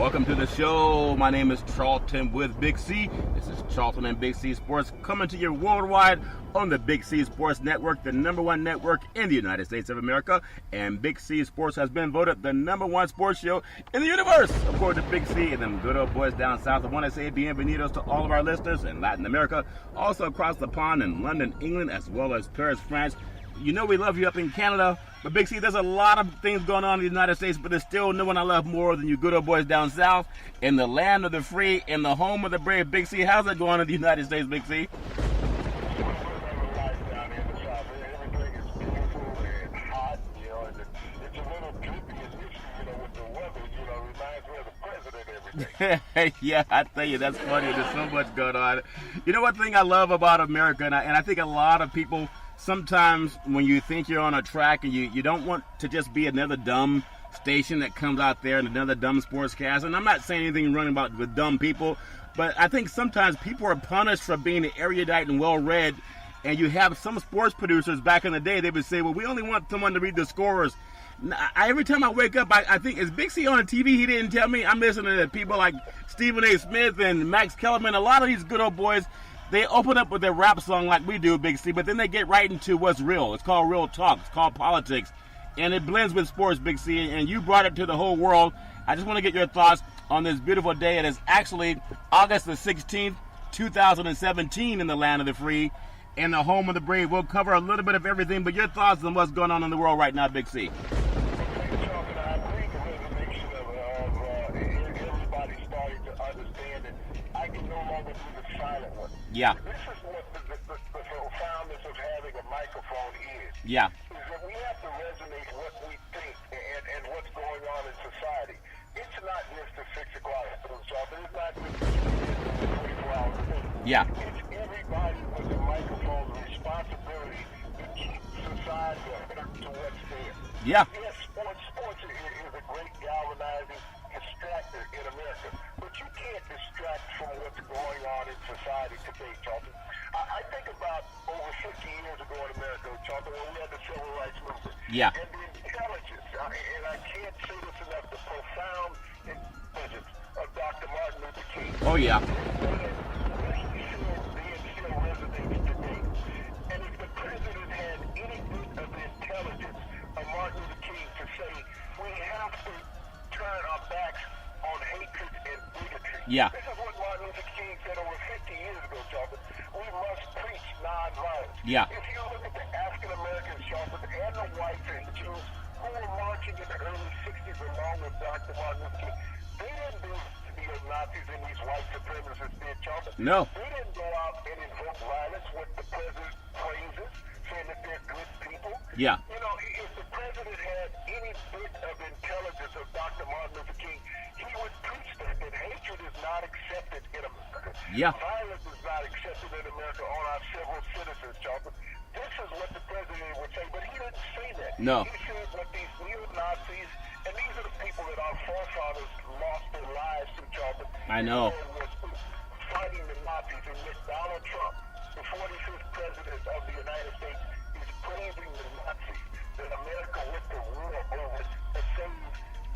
Welcome to the show. My name is Charlton with Big C. This is Charlton and Big C Sports coming to you worldwide on the Big C Sports Network, the #1 network in the United States of America. And Big C Sports has been voted the #1 sports show in the universe, according to Big C and them good old boys down south. I want to say bienvenidos to all of our listeners in Latin America, also across the pond in London, England, as well as Paris, France. You know we love you up in Canada, but Big C, there's a lot of things going on in the United States, but there's still no one I love more than you good old boys down south, in the land of the free, in the home of the brave. Big C, how's it going in the United States, Big C? Yeah, I tell you, that's funny. There's so much going on. You know what thing I love about America, and I think a lot of people, sometimes when you think you're on a track and you don't want to just be another dumb station that comes out there and another dumb sportscast, and I'm not saying anything wrong about with dumb people, but I think sometimes people are punished for being erudite and well-read, and you have some sports producers back in the day, they would say, well, we only want someone to read the scores. Every time I wake up, I think, is Big C on TV? He didn't tell me. I'm listening to people like Stephen A. Smith and Max Kellerman. A lot of these good old boys, they open up with their rap song like we do, Big C, but then they get right into what's real. It's called real talk. It's called politics. And it blends with sports, Big C, and you brought it to the whole world. I just want to get your thoughts on this beautiful day. It is actually August the 16th, 2017 in the land of the free, in the home of the brave. We'll cover a little bit of everything, but your thoughts on what's going on in the world right now, Big C. Yeah. This is what the profoundness of having a microphone is. Yeah. Is that we have to resonate what we think and what's going on in society. It's not just a 6 o'clock job. It's not just a 24-hour thing. Yeah. It's everybody with a microphone's responsibility to keep society up to what's there. Yeah. Yes, sports is a great galvanizing distractor in America, but you can't distract from what's going on in society today, Charlton. I think about over 50 years ago in America, Charlton, when we had the Civil Rights Movement. Yeah. And the intelligence, and I can't say this enough, the profound intelligence of Dr. Martin Luther King. Oh, yeah. What he said then still resonates today. And if the president had any bit of the intelligence of Martin Luther King to say, we have to turn our backs on hatred and bigotry. Yeah. This is what Martin Luther King said over 50 years ago, Charlton. We must preach nonviolence. Yeah. If you look at the African Americans, Charlton, and the whites and Jews who were marching in the early 60s along with Dr. Martin Luther King, they didn't do to be as Nazis and these white supremacists did, Charlton. No. They didn't go out and invoke violence with the president praises, saying that they're good people. Yeah. You know, if the president had any bit of intelligence of Dr. Martin Luther King, he would preach that hatred is not accepted in America. Yeah. Violence is not accepted in America on our civil citizens, Charlton. This is what the president would say, but he didn't say that. No. He said what these neo-Nazis, and these are the people that our forefathers lost their lives to, Charlton. I know. Was fighting the Nazis, and yet Donald Trump, the 45th president of the United States, is praising the Nazis, that America went to war over to save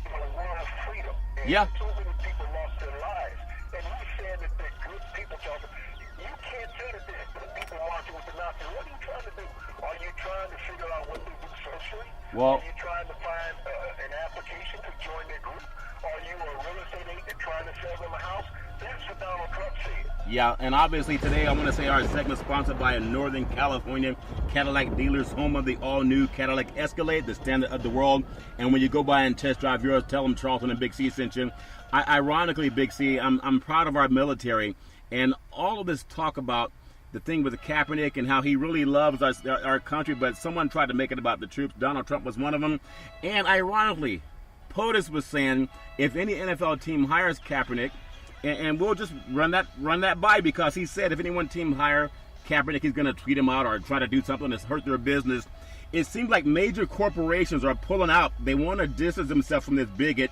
the world of freedom. And Yeah. so many people lost their lives. And he's saying that they're good people, Charlton. You can't say that they're good people marching with the Nazis. What are you trying to do? Are you trying to figure out what they do socially? Well, are you trying to find an application to join their group? Are you a real estate agent trying to sell them a house? That's what Donald Trump said. Yeah, and obviously today I want to say our segment sponsored by Northern California Cadillac dealers, home of the all-new Cadillac Escalade, the standard of the world. And when you go by and test drive yours, tell them Charlton and Big C sent you. Ironically, Big C, I'm proud of our military, and all of this talk about the thing with Kaepernick and how he really loves our country, but someone tried to make it about the troops. Donald Trump was one of them. And ironically, POTUS was saying if any NFL team hires Kaepernick, and we'll just run that by, because he said if anyone team hire Kaepernick, he's going to tweet him out or try to do something that's hurt their business. It seems like major corporations are pulling out. They want to distance themselves from this bigot.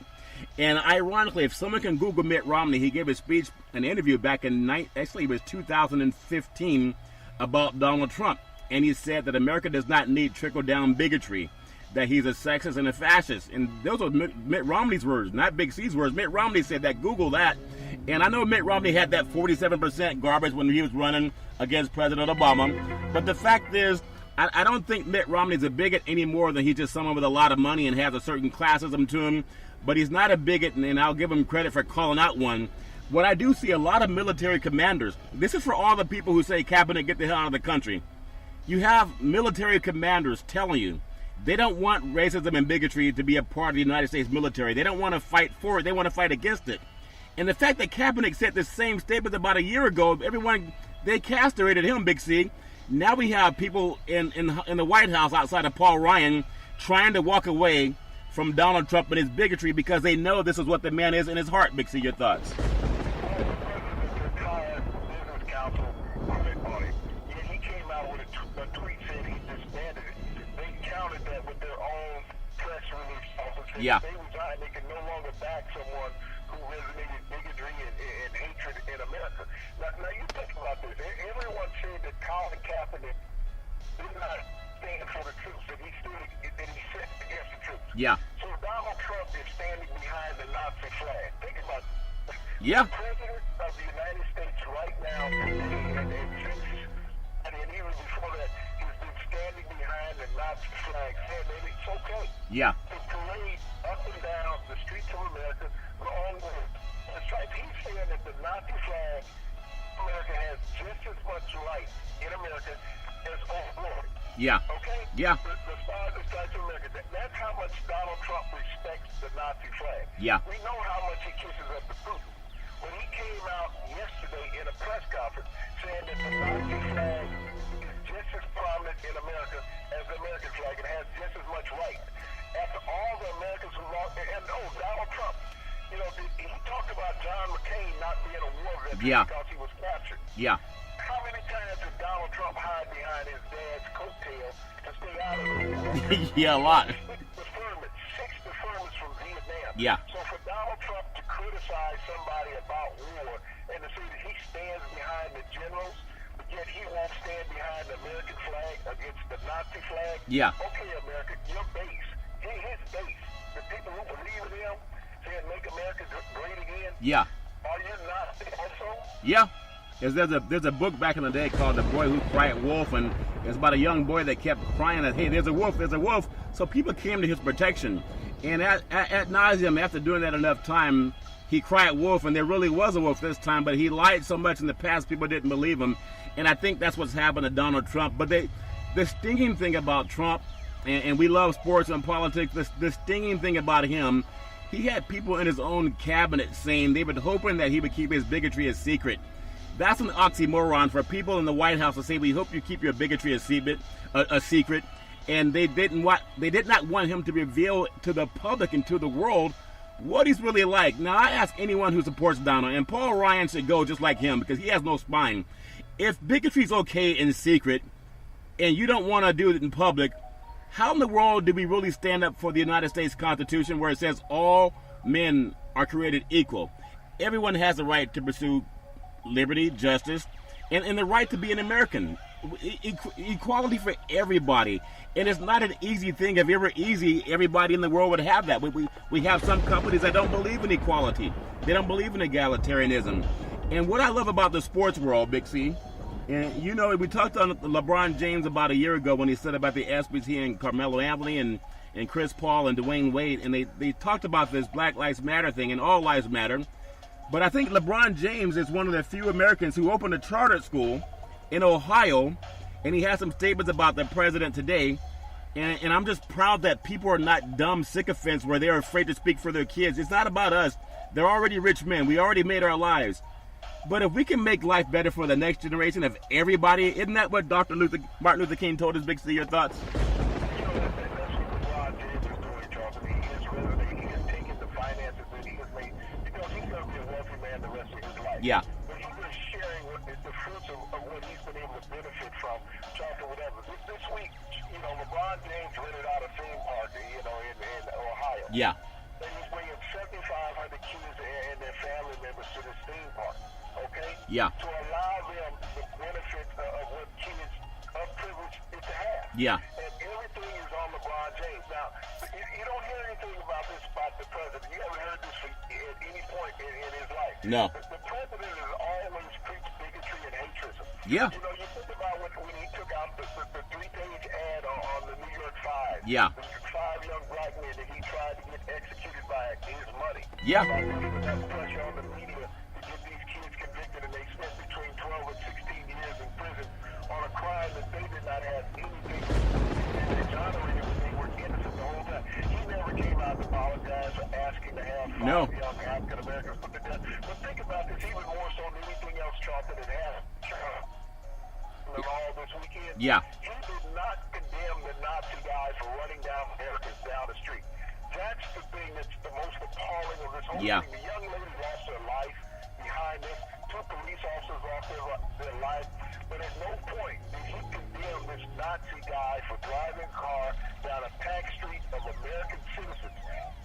And ironically, if someone can Google Mitt Romney, he gave a speech, an interview back in, actually it was 2015, about Donald Trump. And he said that America does not need trickle-down bigotry. that he's a sexist and a fascist. And those are Mitt Romney's words, not Big C's words. Mitt Romney said that. Google that. And I know Mitt Romney had that 47% garbage when he was running against President Obama. But the fact is, I don't think Mitt Romney's a bigot any more than he's just someone with a lot of money and has a certain classism to him. But he's not a bigot, and I'll give him credit for calling out one. What I do see a lot of military commanders, this is for all the people who say, Kaepernick, get the hell out of the country. You have military commanders telling you they don't want racism and bigotry to be a part of the United States military. They don't want to fight for it. They want to fight against it. And the fact that Kaepernick said the same statement about a year ago, everyone, they castrated him, Big C. Now we have people in the White House outside of Paul Ryan trying to walk away from Donald Trump and his bigotry because they know this is what the man is in his heart. Big C, your thoughts? Yeah. They resigned. They can no longer back someone who resonated bigotry and hatred in America. Now you think about this. Everyone said that Colin Kaepernick did not stand for the troops, and he stood against the troops. Yeah. So Donald Trump is standing behind the Nazi flag. Think about it. Yeah. The President of the United States right now, and even before that, he's been standing behind the Nazi flag, saying that it's okay. Yeah. To parade up and down the streets of America with all words. That's right. He's saying that the Nazi flag, America has just as much right in America as all glory. Yeah. Okay? Yeah. The stars and stripes of America. That's how much Donald Trump respects the Nazi flag. Yeah. We know how much he kisses up to Putin. When he came out yesterday in a press conference saying that the Nazi flag is just as prominent in America as the American flag, it has just as much right. After all the Americans who lost, and Donald Trump, you know, he talked about John McCain not being a war veteran because he was captured. Yeah. How many times did Donald Trump hide behind his dad's coattails to stay out of the war? Yeah, a lot. Six deferments from Vietnam. Yeah. So for Donald Trump to criticize somebody about war and to say that he stands behind the generals, but yet he won't stand behind the American flag against the Nazi flag. Yeah. Okay, America, your base, his base, the people who believe in him, saying make America great again. Yeah. Are you not also? Yeah. There's a book back in the day called The Boy Who Cried Wolf, and it's about a young boy that kept crying that, hey, there's a wolf, there's a wolf. So people came to his protection. And at nauseum, after doing that enough time, he cried wolf, and there really was a wolf this time, but he lied so much in the past, people didn't believe him. And I think that's what's happened to Donald Trump. But the stinging thing about Trump, and we love sports and politics, the stinging thing about him, he had people in his own cabinet saying they were hoping that he would keep his bigotry a secret. That's an oxymoron for people in the White House to say, we hope you keep your bigotry a secret. And they did not want him to reveal to the public and to the world what he's really like. Now, I ask anyone who supports Donald, and Paul Ryan should go just like him because he has no spine. If bigotry's okay in secret and you don't want to do it in public, how in the world do we really stand up for the United States Constitution where it says all men are created equal? Everyone has the right to pursue liberty, justice, and the right to be an American. Equality for everybody. And it's not an easy thing. If it were easy, everybody in the world would have that. We have some companies that don't believe in equality. They don't believe in egalitarianism. And what I love about the sports world, Big C, and you know, we talked on LeBron James about a year ago when he said about the SBC and Carmelo Anthony and Chris Paul and Dwayne Wade, and they talked about this Black Lives Matter thing, and all lives matter. But I think LeBron James is one of the few Americans who opened a charter school in Ohio, and he has some statements about the president today. And I'm just proud that people are not dumb sycophants where they're afraid to speak for their kids. It's not about us. They're already rich men. We already made our lives. But if we can make life better for the next generation of everybody, isn't that what Martin Luther King told us? Big C, your thoughts? Yeah. But he's been sharing the fruits of what he's been able to benefit from, talking whatever. This week, you know, LeBron James rented out a theme park, you know, in Ohio. Yeah. And he's bringing 7,500 kids and their family members to this theme park, okay? Yeah. To allow them the benefit of what kids of privilege is to have. Yeah. And everything is on LeBron James. James. Now, you don't hear anything about this about the president. You haven't heard this at any point in his life. No. The president has always preached bigotry and haterism. Yeah. You know, you think about when he took out the 3-page ad on the New York Five. Yeah. The 5 young black men that he tried to get executed by his money. Yeah. He would have pressure on the media to get these kids convicted, and they spent between 12 and 16 years in prison on a crime that they did not have anything to do with. They exonerated when they were innocent the whole time. He never came out to apologize for asking to have 5 No. young African Americans put to death. But think about this, even more so than anything else Charlton had had. All this weekend. Yeah. He did not condemn the Nazi guy for running down Americans down the street. That's the thing that's the most appalling of this whole Yeah. thing. The young lady lost her life behind this. 2 police officers lost their life. But at no point did he condemn this Nazi guy for driving a car down a packed street of American citizens.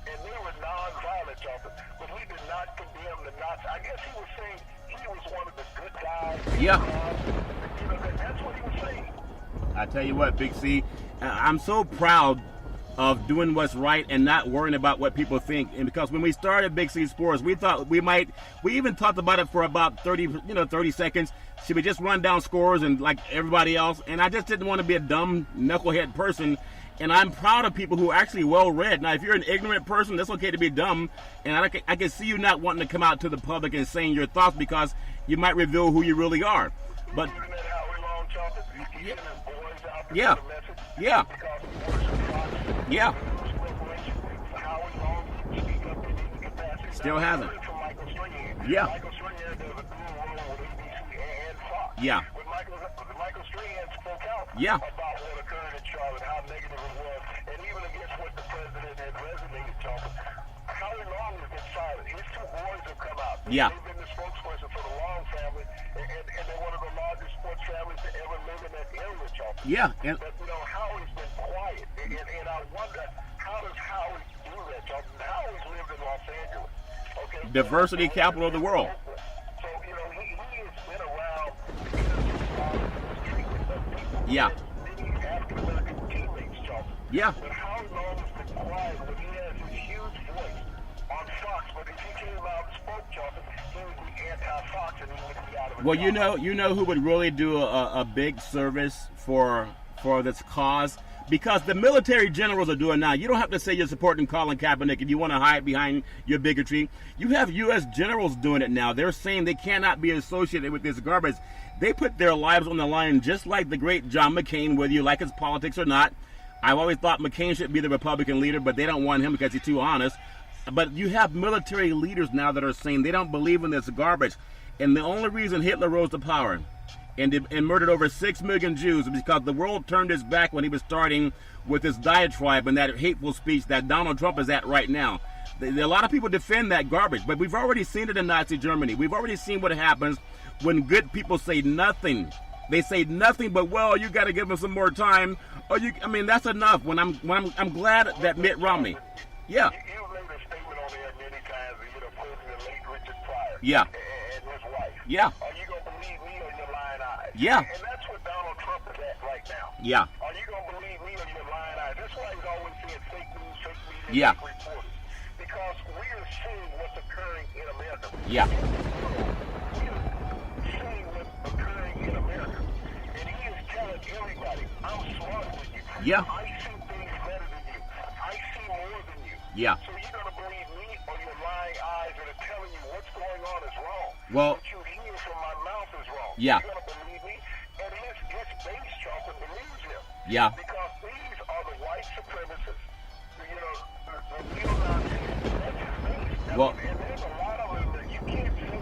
And they were non-violent, Charlton. But he did not condemn the Nazi. I guess he was saying he was one of the good guys. Yeah. You know, that's what he was saying. I tell you what, Big C, I'm so proud of doing what's right and not worrying about what people think. And because when we started Big C Sports, we thought we even talked about it for about 30 seconds. Should we just run down scores and like everybody else? And I just didn't want to be a dumb knucklehead person. And I'm proud of people who are actually well-read. Now, if you're an ignorant person, that's okay to be dumb. And I can see you not wanting to come out to the public and saying your thoughts because you might reveal who you really are. But yeah. Yeah. Yeah. Yeah. Still hasn't. Yeah. Yeah. Michael Strahan spoke out Yeah. about what occurred in Charlotte, how negative it was, and even against what the president had resonated, Charlotte. Howie Long has been silent. His 2 boys have come out. Yeah. They've been the spokesperson for the Long family, and they're one of the largest sports families to ever live in that area, Charlotte. Yeah. And But, you know, Howie's been quiet, and I wonder, how does Howie do that, Charlotte? Howie's lived in Los Angeles, okay? diversity capital of the world. So, you know, he has been around the Yeah. many African-American teammates, Charlton. Yeah. But Howie Long has been quiet when he has his huge voice on Fox. But if he came out and spoke, Charlton, he would be anti-Fox and he would be out of it. Well, you know who would really do a big service for this cause? Because the military generals are doing now. You don't have to say you're supporting Colin Kaepernick if you want to hide behind your bigotry. You have U.S. generals doing it now. They're saying they cannot be associated with this garbage. They put their lives on the line just like the great John McCain, whether you like his politics or not. I've always thought McCain should be the Republican leader, but they don't want him because he's too honest. But you have military leaders now that are saying they don't believe in this garbage. And the only reason Hitler rose to power and murdered over 6 million Jews was because the world turned its back when he was starting with this diatribe and that hateful speech that Donald Trump is at right now. A lot of people defend that garbage, but we've already seen it in Nazi Germany. We've already seen what happens when good people say nothing. They say nothing but, well, you got to give them some more time. That's enough. When I'm glad that Mitt Romney. Yeah. You made a statement on there many times, you know, quoting the late Richard Pryor. Yeah. And his wife. Yeah. Are you going to believe me or your lying eyes? Yeah. And that's what Donald Trump is at right now. Yeah. Are you going to believe me or your lying eyes? That's why he's always saying fake news, fake media, Yeah. fake reporters. Because we are seeing what's occurring in America. Yeah. We are seeing what's occurring in America. And he is telling everybody, I'm smarter than you. Yeah. I see things better than you. I see more than you. Yeah. So you're going to believe me or your lying eyes that are telling you what's going on is wrong. Well- what you hear from my mouth is wrong. Yeah. You're going to believe me. And his base Charlton believes him. Yeah. Because these are the white supremacists. You know, the neo-Nazis. That's his base. Well- and there's a lot of them that you can't say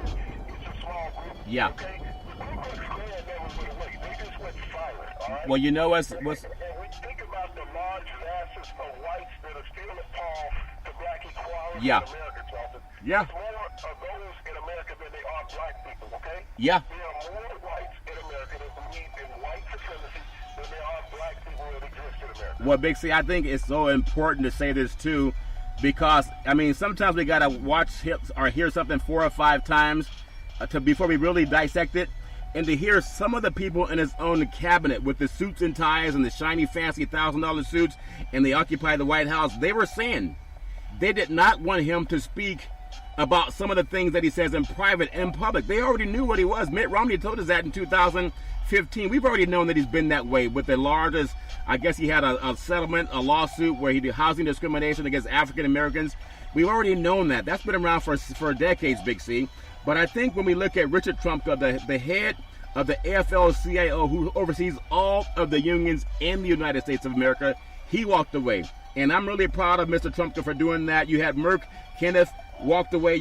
it's a small group. Yeah. Okay? The Ku Klux Klan never went away. They just went silent. All right? Well, you know what's And we think about the large masses of whites that are still appalled to black equality Yeah. in America, Charlton. Yeah. There's more of those in America than there are black people, okay? Yeah. There are more whites in America that believe in white supremacy than there are black people that exist in America. Well, Big C, I think it's so important to say this too, because sometimes we gotta watch or hear something 4 or 5 times before we really dissect it. And to hear some of the people in his own cabinet with the suits and ties and the shiny, fancy $1,000 suits, and they occupy the White House, they were saying they did not want him to speak about some of the things that he says in private and public. They already knew what he was. Mitt Romney told us that in 2015. We've already known that he's been that way with the largest, I guess he had a settlement, a lawsuit where he did housing discrimination against African Americans. We've already known that. That's been around for decades, Big C. But I think when we look at Richard Trumka, the head of the AFL-CIO, who oversees all of the unions in the United States of America, he walked away. And I'm really proud of Mr. Trumka for doing that. You had Merck, Kenneth walked away.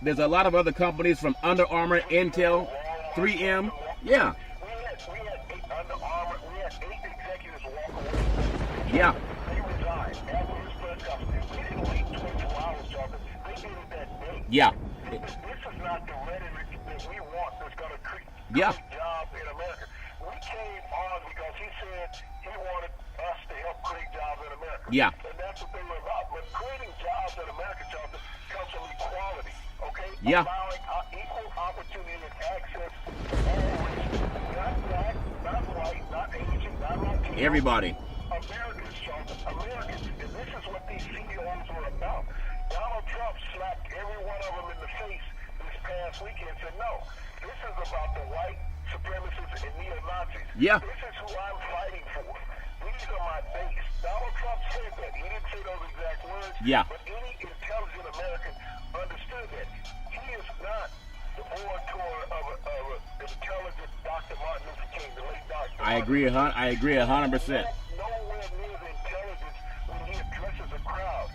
There's a lot of other companies from Under Armour, Intel, 3M. Yeah. We had 8 Under Armour, we had 8 executives walk away. Yeah. They resigned after his press conference. We didn't wait 24 hours, Jonathan. They did it that day. Yeah. This is not the rhetoric that we want that's going to create jobs in America. We came on because he said he wanted us to help create jobs in America. Yeah. And that's what they were about. But creating jobs in America, Jonathan, comes from equality, okay? Yeah. Allowing equal opportunity and access to all races. Not black, not white, not Asian, not Latino. Everybody. Americans, Jonathan, Americans. And this is what these CEOs were about. Donald Trump slapped every one of them in the face this past weekend and said, no, this is about the white supremacists and neo-Nazis. Yeah. This is who I'm fighting for. These are my base. Donald Trump said that. He didn't say those exact words. Yeah. But any intelligent American understood that. He is not the orator of an intelligent Dr. Martin Luther King, the late Dr. I agree 100%. Nowhere near the intelligence when he addresses a crowd.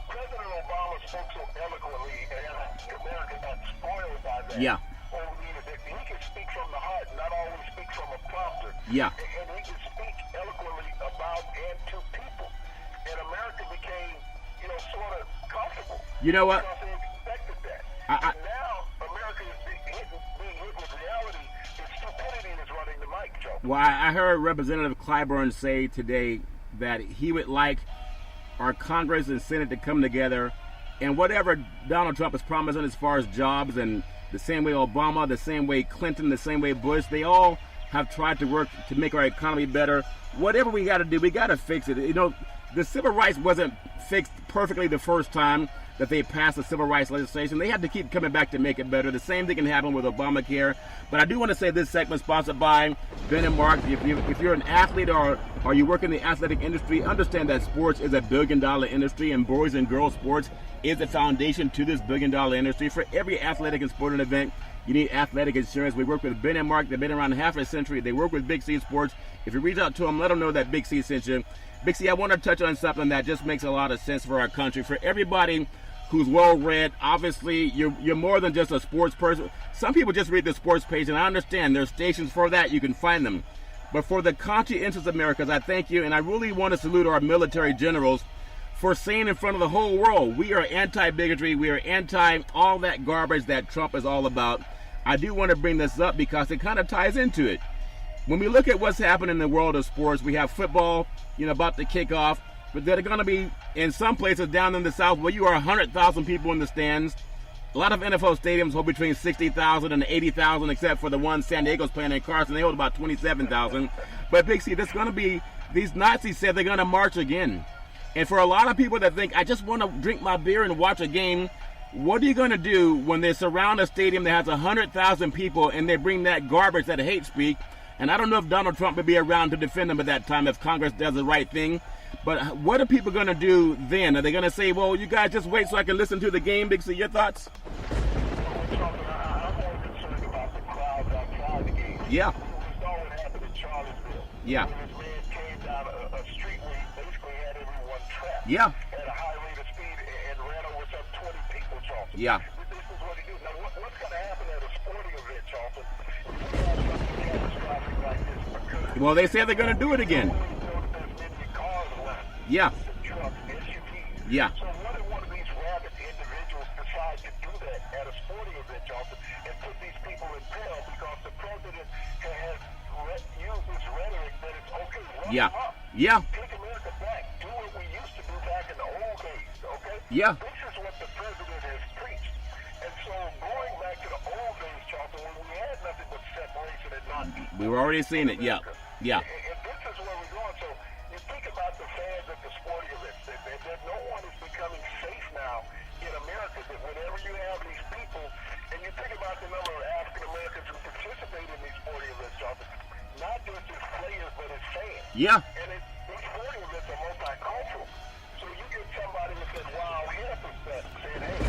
President Obama spoke so eloquently, and America got spoiled by that. Yeah. He can speak from the heart, not always speak from a prompter. Yeah. And he can speak eloquently about and to people. And America became, sort of comfortable. You know what? Because they expected that. And now America is being hit with reality, and stupidity is running the mic, Joe. Well, I heard Representative Clyburn say today that he would like our Congress and Senate to come together, and whatever Donald Trump is promising as far as jobs, and the same way Obama, the same way Clinton, the same way Bush, they all have tried to work to make our economy better. Whatever we got to do, we got to fix it. The civil rights wasn't fixed perfectly the first time that they passed the civil rights legislation. They had to keep coming back to make it better. The same thing can happen with Obamacare. But I do want to say this segment sponsored by Ben and Mark. If you're an athlete or you work in the athletic industry, understand that sports is a billion-dollar industry, and boys and girls sports is the foundation to this billion-dollar industry. For every athletic and sporting event, you need athletic insurance. We work with Ben and Mark. They've been around half a century. They work with Big C Sports. If you reach out to them, let them know that Big C sent you. Big C, I want to touch on something that just makes a lot of sense for our country. For everybody who's well-read, obviously, you're more than just a sports person. Some people just read the sports page, and I understand there's stations for that. You can find them. But for the conscientious Americans, I thank you, and I really want to salute our military generals for saying in front of the whole world, we are anti-bigotry, we are anti all that garbage that Trump is all about. I do want to bring this up because it kind of ties into it. When we look at what's happening in the world of sports, we have football, about to kick off, but there are going to be, in some places down in the South, where you are 100,000 people in the stands. A lot of NFL stadiums hold between 60,000 and 80,000, except for the one San Diego's playing in Carson. They hold about 27,000. But Big C, there's going to be, these Nazis said they're going to march again. And for a lot of people that think, I just want to drink my beer and watch a game, what are you going to do when they surround a stadium that has 100,000 people and they bring that garbage, that hate speak? And I don't know if Donald Trump would be around to defend them at that time if Congress does the right thing. But what are people going to do then? Are they going to say, well, you guys just wait so I can listen to the game? Big C, your thoughts? I'm more concerned about the crowds outside the game. Yeah. We saw what happened in Charlottesville. Yeah. When this man came down a street where he basically had everyone trapped. Yeah. At a high rate of speed and ran over some 20 people, Charleston. Yeah. This is what he did. Now, what's going to happen at a sporting event, Charleston, if we have something catastrophic like this occur? Well, they say they're going to do it again. Yeah. Yeah. So what if one of these rabid individuals decide to do that at a sporting event, Johnson, and put these people in peril because the president has used this rhetoric that it's okay, run Yeah. them up. Yeah. Take America back. Do what we used to do back in the old days, okay? Yeah. This is what the president has preached. And so going back to the old days, Johnson, when we had nothing We were already seeing it. Yeah. Yeah. And this is where we're going. So you think about the fans at the sporting events. That no one is becoming safe now in America. That whenever you have these people, and you think about the number of African Americans who participate in these sporting events, not just as players but as fans. Yeah. And these sporting events are multicultural. So you get somebody with that wild haircut saying, "Hey,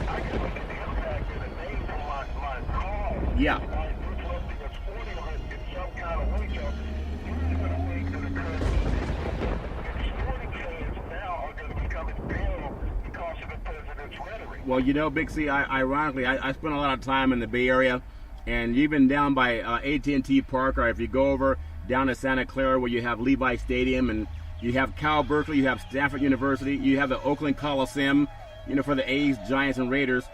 I can make an impact and a name for my cause." Yeah. By disrupting a sporting event in some kind of way, so these are the things that occur. And sporting fans now are going to become impaled because of the president's rhetoric. Well, you know, Big C, ironically, I spent a lot of time in the Bay Area, and even down by AT&T Park, or if you go over down to Santa Clara where you have Levi Stadium, and you have Cal Berkeley, you have Stanford University, you have the Oakland Coliseum, you know, for the A's, Giants, and Raiders.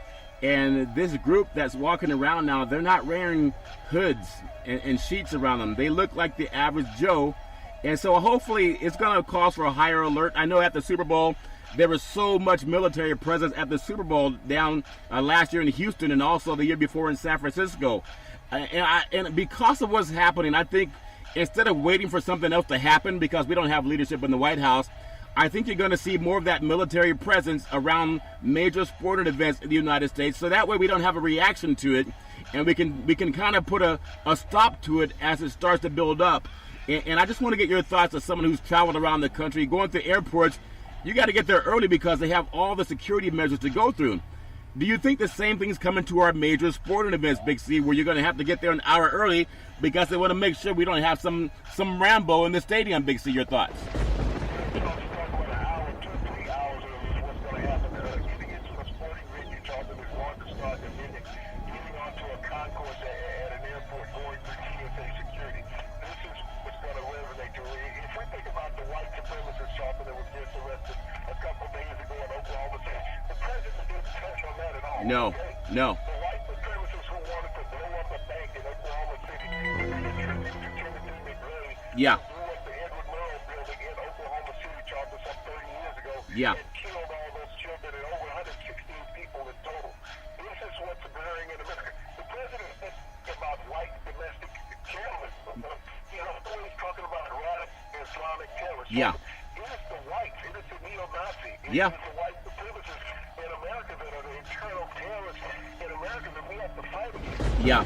And this group that's walking around now, they're not wearing hoods and sheets around them. They look like the average Joe. And so hopefully it's going to cause for a higher alert. I know at the Super Bowl, there was so much military presence at the Super Bowl down last year in Houston and also the year before in San Francisco. And because of what's happening, I think instead of waiting for something else to happen because we don't have leadership in the White House, I think you're going to see more of that military presence around major sporting events in the United States. So that way we don't have a reaction to it, and we can kind of put a stop to it as it starts to build up. And I just want to get your thoughts as someone who's traveled around the country, going through airports. You got to get there early because they have all the security measures to go through. Do you think the same thing's coming to our major sporting events, Big C, where you're going to have to get there an hour early because they want to make sure we don't have some Rambo in the stadium, Big C? Your thoughts? No. The white supremacists who wanted to blow up a bank in Oklahoma City, Timothy McVeigh, Yeah. blew up the Edward Murrow building in Oklahoma City, Charles, some 30 years ago, Yeah. and killed all those children and over 116 people in total. This is what's occurring in America. The president is about white domestic terrorism. You know, always talking about radical Islamic terrorism. Yeah. It is the whites. It is the neo-Nazi. Yeah. It is the white supremacists in America that are the internal terrorists in America that we have to fight against. Yeah.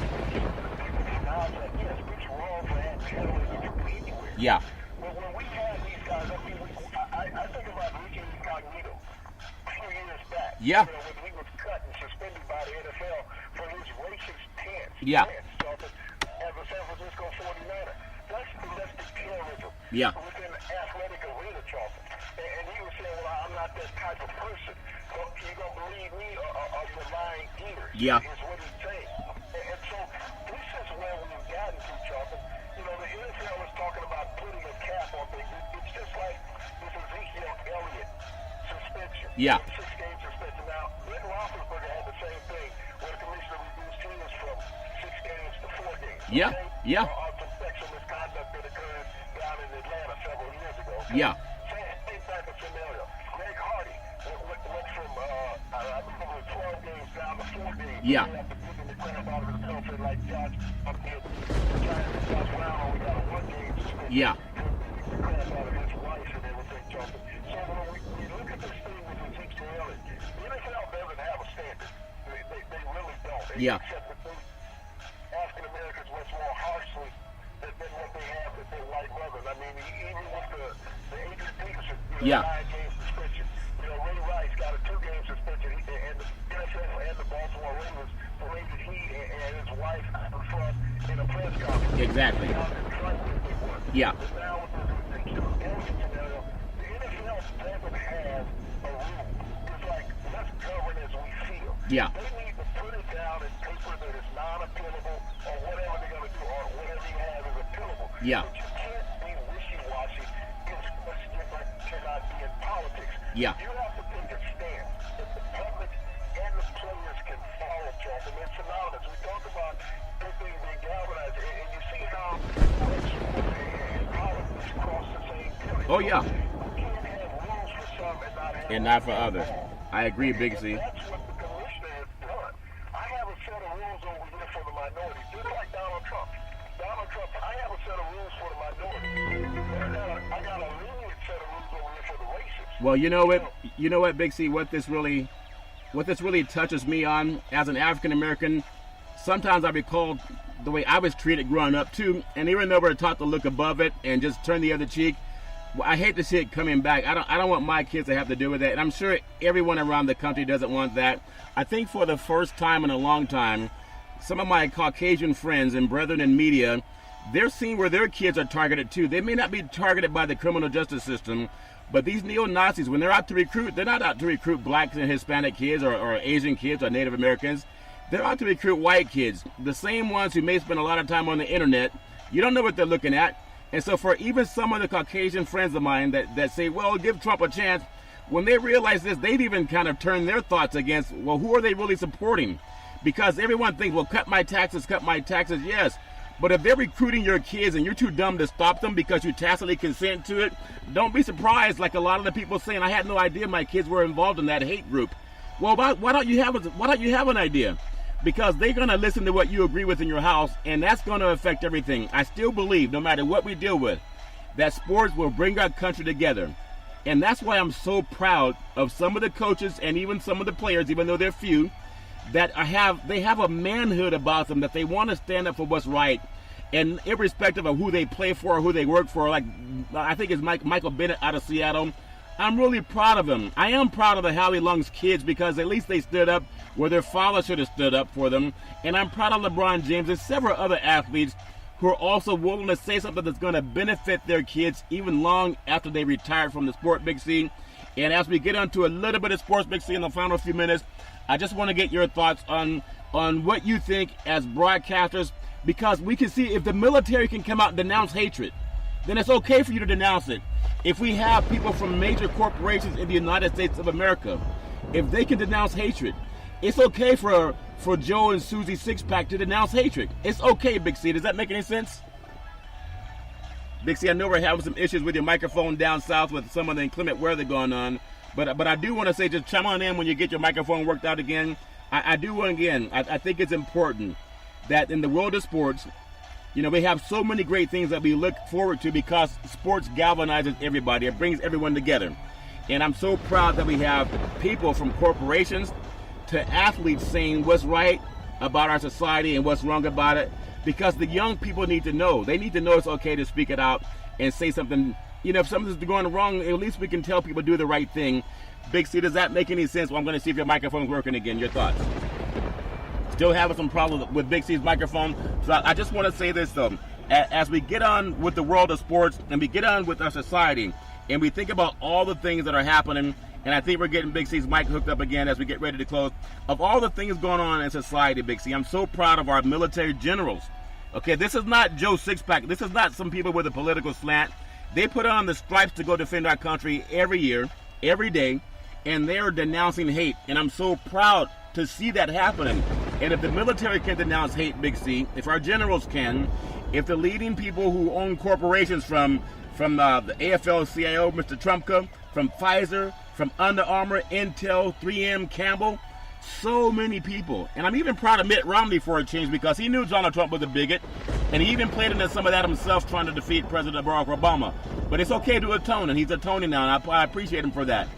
Now it's like, yes, it's wrong to have terrorism anywhere. Yeah. But when we have these guys, I mean, I think about Ricky Incognito a few years back. Yeah. You know, when he was cut and suspended by the NFL for his racist stance. Yeah. As a San Francisco 49er. That's domestic terrorism. Yeah. Within the athletic arena, Charlton. And he was saying, well, I'm not that type of person. So you going to believe me or your lying ears? Yeah. Is what he's saying. And so this is where we've gotten to, Charlton. You know, the NFL is talking about putting a cap on things. It's just like this Ezekiel Elliott suspension. Yeah. 6-game suspension. Now, Ben Roethlisberger had the same thing where the commissioner reduced his from 6 games to 4 games. Yeah. Okay? Yeah. Some sexual misconduct that occurred down in Atlanta several years ago. Yeah. Same type of scenario. Greg Hardy went from, I believe, 12 games down to 4 games. Yeah. He had to put in the crap out of himself and like Josh Brown only got a 1-game suspension. Yeah. The crap out of his wife and everything, Charlton. So when we look at this thing with Ezekiel Elliott, the NFL doesn't have a standard. They really don't. Yeah. Except that they African Americans much more harshly than what they have with their white brothers. I mean, even with the Adrian Peterson, Yeah. 9-game suspension. You know, Ray Rice got a 2-game suspension, and the NFL and the Baltimore Ravens paraded he and his wife out in front in a press conference. Exactly. How destructive they were. Yeah. But now with the Ezekiel Elliott scenario, the NFL doesn't have a rule. It's like, let's govern as we feel. Yeah. They need to put it down in paper that is non-appealable or whatever they're going to do, or whatever you have is appealable. Yeah. But you can't be wishy-washy. It's just like you cannot be in politics. Yeah. You have to take a stand that the public and the players can follow, Charlton. It's synonymous. We talk about everything being galvanized, and you see how sports and politics cross the same period. Oh, yeah. You can't have rules for some and not have And not for others. I agree, Big C. That's what the commissioner has done. I have a set of rules over here for the minorities, just like Donald Trump. Donald Trump Trump, I have a set of rules for the minority. But I got a lenient set of rules over here for the racists. Well, you know what, Big C, what this really touches me on as an African American. Sometimes I recall the way I was treated growing up too, and even though we're taught to look above it and just turn the other cheek, I hate to see it coming back. I don't want my kids to have to deal with that, and I'm sure everyone around the country doesn't want that. I think for the first time in a long time, some of my Caucasian friends and brethren in media, they're seeing where their kids are targeted too. They may not be targeted by the criminal justice system, but these neo-Nazis, when they're out to recruit, they're not out to recruit blacks and Hispanic kids or Asian kids or Native Americans. They're out to recruit white kids, the same ones who may spend a lot of time on the internet. You don't know what they're looking at. And so for even some of the Caucasian friends of mine that say, well, give Trump a chance, when they realize this, they've even kind of turned their thoughts against, well, who are they really supporting? Because everyone thinks, well, cut my taxes, yes. But if they're recruiting your kids and you're too dumb to stop them because you tacitly consent to it, don't be surprised, like a lot of the people saying, I had no idea my kids were involved in that hate group. Well, why don't you have an idea? Because they're going to listen to what you agree with in your house, and that's going to affect everything. I still believe, no matter what we deal with, that sports will bring our country together. And that's why I'm so proud of some of the coaches and even some of the players, even though they're few, that they have a manhood about them, that they want to stand up for what's right. And irrespective of who they play for or who they work for, like I think it's Michael Bennett out of Seattle, I'm really proud of him. I am proud of the Howie Long's kids because at least they stood up where their father should have stood up for them. And I'm proud of LeBron James and several other athletes who are also willing to say something that's going to benefit their kids even long after they retire from the sport, Big C. And as we get onto a little bit of sports, Big C, in the final few minutes, I just want to get your thoughts on what you think as broadcasters, because we can see if the military can come out and denounce hatred, then it's okay for you to denounce it. If we have people from major corporations in the United States of America, if they can denounce hatred, it's okay for Joe and Susie Sixpack to denounce hatred. It's okay, Big C. Does that make any sense? Big C, I know we're having some issues with your microphone down south with some of the inclement weather going on, but I do want to say, just chime on in when you get your microphone worked out again. I think it's important that in the world of sports, you know, we have so many great things that we look forward to because sports galvanizes everybody. It brings everyone together. And I'm so proud that we have people from corporations to athletes saying what's right about our society and what's wrong about it, because the young people need to know. They need to know it's okay to speak it out and say something. You know, if something's going wrong, at least we can tell people do the right thing. Big C, does that make any sense? Well, I'm going to see if your microphone's working again. Your thoughts? Still having some problems with Big C's microphone. So I just want to say this, though. As we get on with the world of sports and we get on with our society and we think about all the things that are happening, and I think we're getting Big C's mic hooked up again as we get ready to close, of all the things going on in society, Big C, I'm so proud of our military generals. Okay, this is not Joe Sixpack. This is not some people with a political slant. They put on the stripes to go defend our country every year, every day, and they're denouncing hate. And I'm so proud to see that happening. And if the military can denounce hate, Big C, if our generals can, if the leading people who own corporations from the AFL-CIO, Mr. Trumka, from Pfizer, from Under Armour, Intel, 3M, Campbell, so many people. And I'm even proud of Mitt Romney for a change because he knew Donald Trump was a bigot, and he even played into some of that himself trying to defeat President Barack Obama. But it's okay to atone, and he's atoning now, and I appreciate him for that.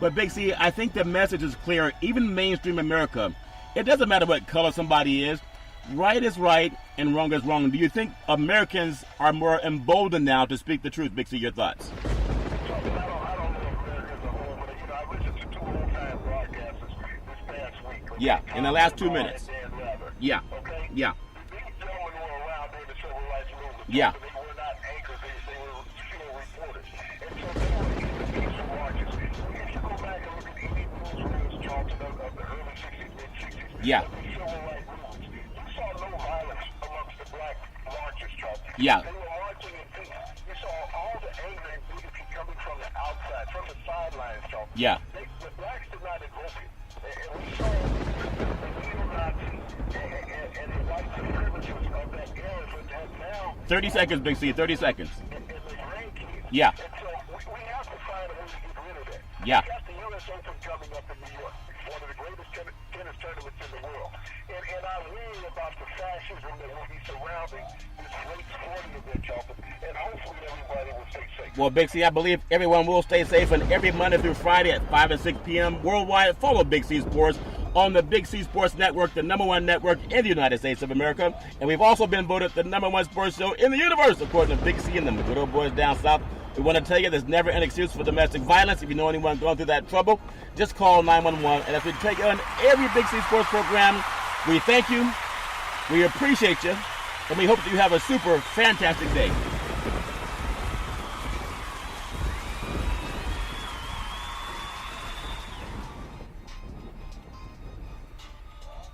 But Big C, I think the message is clear, even mainstream America. It doesn't matter what color somebody is. Right is right and wrong is wrong. Do you think Americans are more emboldened now to speak the truth? Big C, your thoughts? I don't know America as a whole, but I listened to two old-time broadcasters this past week. Okay? Yeah, in the last 2 minutes. Yeah. Okay? Yeah. These gentlemen were around during the civil rights movement. Yeah. They were not anchors, they were field reporters. And so they were in the peaceful marches. If you go back and look at any newsrooms talking of the early 60s, mid-60s, Yeah. of the civil rights movements, you saw no violence amongst the black marchers, Charles. Yeah. They were marching in peace. You saw all the anger and bigotry coming from the outside, from the sidelines, Charles. Yeah. The blacks did not evoke it. And we saw the neo-Nazis and the white supremacists of that era that now 30 seconds, Big C, 30 seconds. and the grandkids. Yeah. And so we have to find a way to get rid internet. Yeah. You got the U.S. Open coming up in New York. It's one of the greatest tennis tournaments in the world. And I worry about the fascism that will be surrounding this great sporting event, Charlton. And hopefully everybody will stay safe. Well, Big C, I believe everyone will stay safe, and every Monday through Friday at 5 and 6 p.m. worldwide, follow Big C Sports on the Big C Sports Network, the #1 network in the United States of America. And we've also been voted the #1 sports show in the universe, according to Big C and the good old boys down south. We want to tell you there's never an excuse for domestic violence. If you know anyone going through that trouble, just call 911. And if we take on every Big C Sports program, we thank you, we appreciate you, and we hope that you have a super fantastic day.